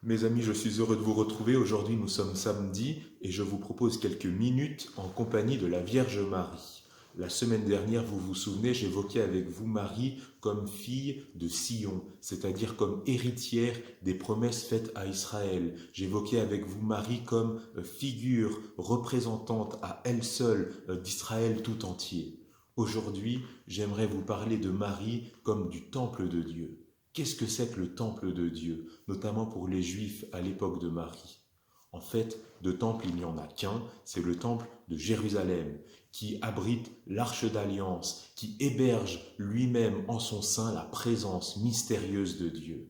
Mes amis, je suis heureux de vous retrouver. Aujourd'hui, nous sommes samedi et je vous propose quelques minutes en compagnie de la Vierge Marie. La semaine dernière, vous vous souvenez, j'évoquais avec vous Marie comme fille de Sion, c'est-à-dire comme héritière des promesses faites à Israël. J'évoquais avec vous Marie comme figure représentante à elle seule d'Israël tout entier. Aujourd'hui, j'aimerais vous parler de Marie comme du temple de Dieu. Qu'est-ce que c'est que le temple de Dieu, notamment pour les Juifs à l'époque de Marie? En fait, de temple, il n'y en a qu'un, c'est le temple de Jérusalem, qui abrite l'arche d'alliance, qui héberge lui-même en son sein la présence mystérieuse de Dieu.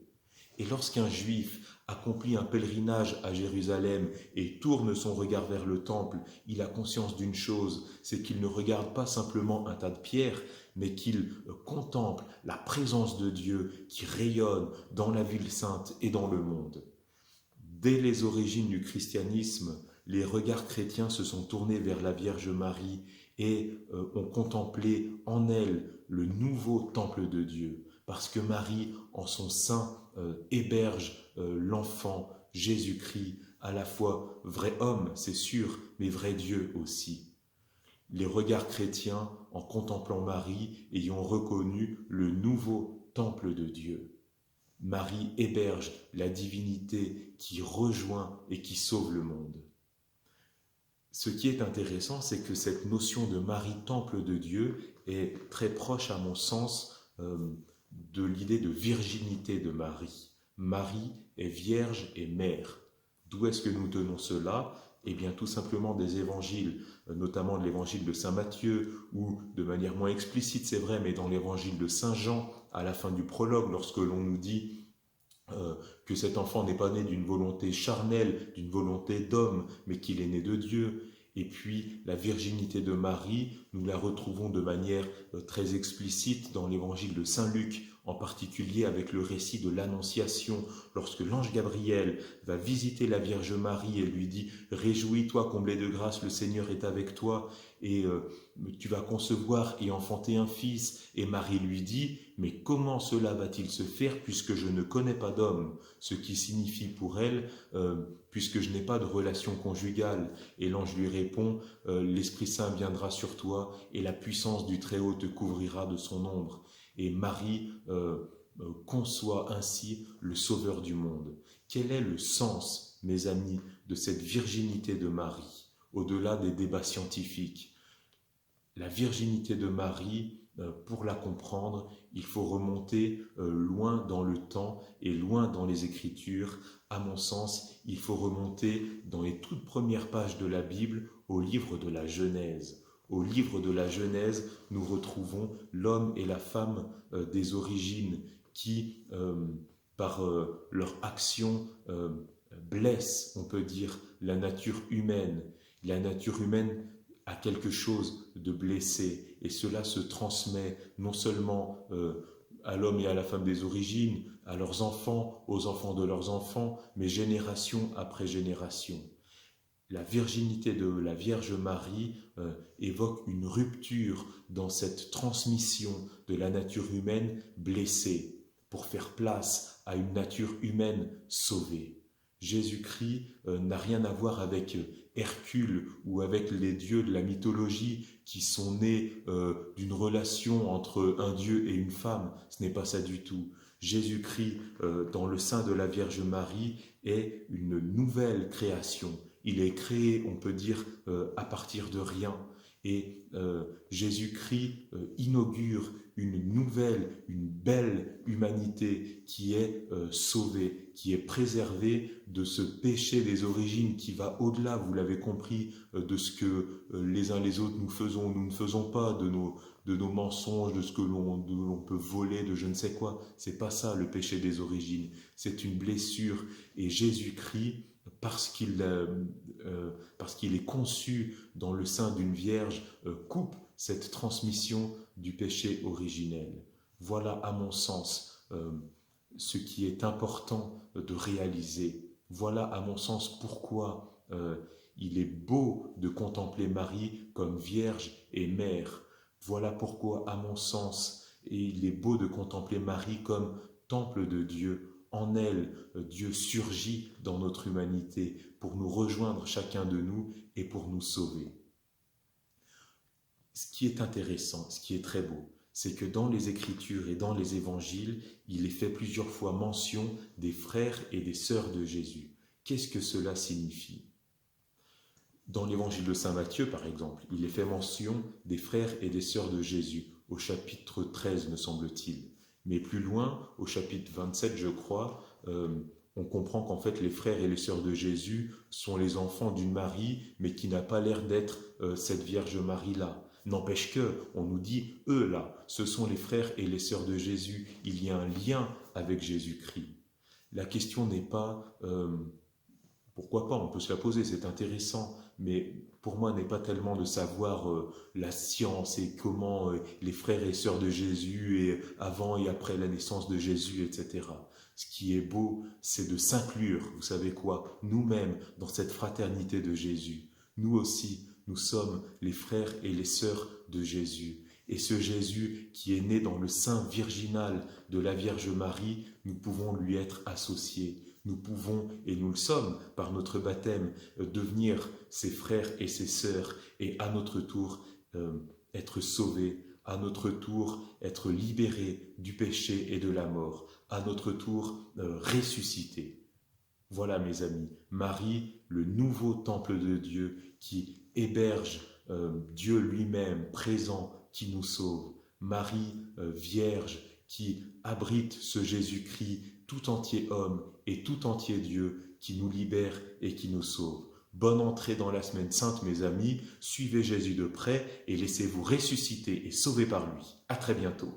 Et lorsqu'un Juif accomplit un pèlerinage à Jérusalem et tourne son regard vers le temple, il a conscience d'une chose, c'est qu'il ne regarde pas simplement un tas de pierres, mais qu'il contemple la présence de Dieu qui rayonne dans la ville sainte et dans le monde. Dès les origines du christianisme, les regards chrétiens se sont tournés vers la Vierge Marie et ont contemplé en elle le nouveau temple de Dieu, parce que Marie, en son sein, héberge l'enfant Jésus-Christ, à la fois vrai homme, c'est sûr, mais vrai Dieu aussi. Les regards chrétiens, en contemplant Marie, ayant reconnu le nouveau temple de Dieu. Marie héberge la divinité qui rejoint et qui sauve le monde. Ce qui est intéressant, c'est que cette notion de Marie, temple de Dieu, est très proche, à mon sens, de l'idée de virginité de Marie. Marie est vierge et mère. D'où est-ce que nous tenons cela? Eh bien, tout simplement des évangiles, notamment de l'évangile de Saint Matthieu, ou de manière moins explicite, c'est vrai, mais dans l'évangile de Saint Jean, à la fin du prologue, lorsque l'on nous dit que cet enfant n'est pas né d'une volonté charnelle, d'une volonté d'homme, mais qu'il est né de Dieu. Et puis la virginité de Marie, nous la retrouvons de manière très explicite dans l'évangile de Saint Luc, en particulier avec le récit de l'Annonciation, lorsque l'ange Gabriel va visiter la Vierge Marie et lui dit « Réjouis-toi, comblée de grâce, le Seigneur est avec toi, et tu vas concevoir et enfanter un fils. » Et Marie lui dit « Mais comment cela va-t-il se faire puisque je ne connais pas d'homme ?» Ce qui signifie pour elle « Puisque je n'ai pas de relation conjugale. » Et l'ange lui répond « L'Esprit Saint viendra sur toi et la puissance du Très-Haut te couvrira de son ombre. » Et Marie conçoit ainsi le Sauveur du monde. Quel est le sens, mes amis, de cette virginité de Marie, au-delà des débats scientifiques? La virginité de Marie, pour la comprendre, il faut remonter loin dans le temps et loin dans les Écritures. À mon sens, il faut remonter dans les toutes premières pages de la Bible au livre de la Genèse. Au livre de la Genèse, nous retrouvons l'homme et la femme des origines qui, par leur action, blessent, on peut dire, la nature humaine. La nature humaine a quelque chose de blessé et cela se transmet non seulement à l'homme et à la femme des origines, à leurs enfants, aux enfants de leurs enfants, mais génération après génération. La virginité de la Vierge Marie évoque une rupture dans cette transmission de la nature humaine blessée pour faire place à une nature humaine sauvée. Jésus-Christ n'a rien à voir avec Hercule ou avec les dieux de la mythologie qui sont nés d'une relation entre un dieu et une femme. Ce n'est pas ça du tout. Jésus-Christ, dans le sein de la Vierge Marie, est une nouvelle création. Il est créé, on peut dire, à partir de rien. Et Jésus-Christ inaugure une nouvelle, une belle humanité qui est sauvée, qui est préservée de ce péché des origines qui va au-delà, vous l'avez compris, de ce que les uns les autres nous faisons, nous ne faisons pas, de nos mensonges, de ce que l'on peut voler, de je ne sais quoi. C'est pas ça le péché des origines. C'est une blessure. Et Jésus-Christ, parce qu'il est conçu dans le sein d'une vierge, coupe cette transmission du péché originel. Voilà, à mon sens, ce qui est important de réaliser. Voilà, à mon sens, pourquoi il est beau de contempler Marie comme vierge et mère. Voilà pourquoi, à mon sens, il est beau de contempler Marie comme temple de Dieu, En elle, Dieu surgit dans notre humanité pour nous rejoindre chacun de nous et pour nous sauver. Ce qui est intéressant, ce qui est très beau, c'est que dans les Écritures et dans les Évangiles, il est fait plusieurs fois mention des frères et des sœurs de Jésus. Qu'est-ce que cela signifie ? Dans l'Évangile de Saint Matthieu, par exemple, il est fait mention des frères et des sœurs de Jésus, au chapitre 13, me semble-t-il. Mais plus loin, au chapitre 27, je crois, on comprend qu'en fait, les frères et les sœurs de Jésus sont les enfants d'une Marie, mais qui n'a pas l'air d'être cette Vierge Marie-là. N'empêche que, on nous dit, eux là, ce sont les frères et les sœurs de Jésus. Il y a un lien avec Jésus-Christ. La question n'est pas, pourquoi pas, on peut se la poser, c'est intéressant, mais pour moi n'est pas tellement de savoir la science et comment les frères et sœurs de Jésus, et avant et après la naissance de Jésus, etc. Ce qui est beau, c'est de s'inclure, vous savez quoi, nous-mêmes, dans cette fraternité de Jésus. Nous aussi, nous sommes les frères et les sœurs de Jésus. Et ce Jésus qui est né dans le sein virginal de la Vierge Marie, nous pouvons lui être associés. Nous pouvons, et nous le sommes, par notre baptême, devenir ses frères et ses sœurs, et à notre tour être sauvés, à notre tour être libérés du péché et de la mort, à notre tour ressuscités. Voilà mes amis, Marie, le nouveau temple de Dieu qui héberge Dieu lui-même présent qui nous sauve. Marie, Vierge, qui abrite ce Jésus-Christ tout entier homme et tout entier Dieu qui nous libère et qui nous sauve. Bonne entrée dans la semaine sainte mes amis, suivez Jésus de près et laissez-vous ressusciter et sauver par lui. À très bientôt.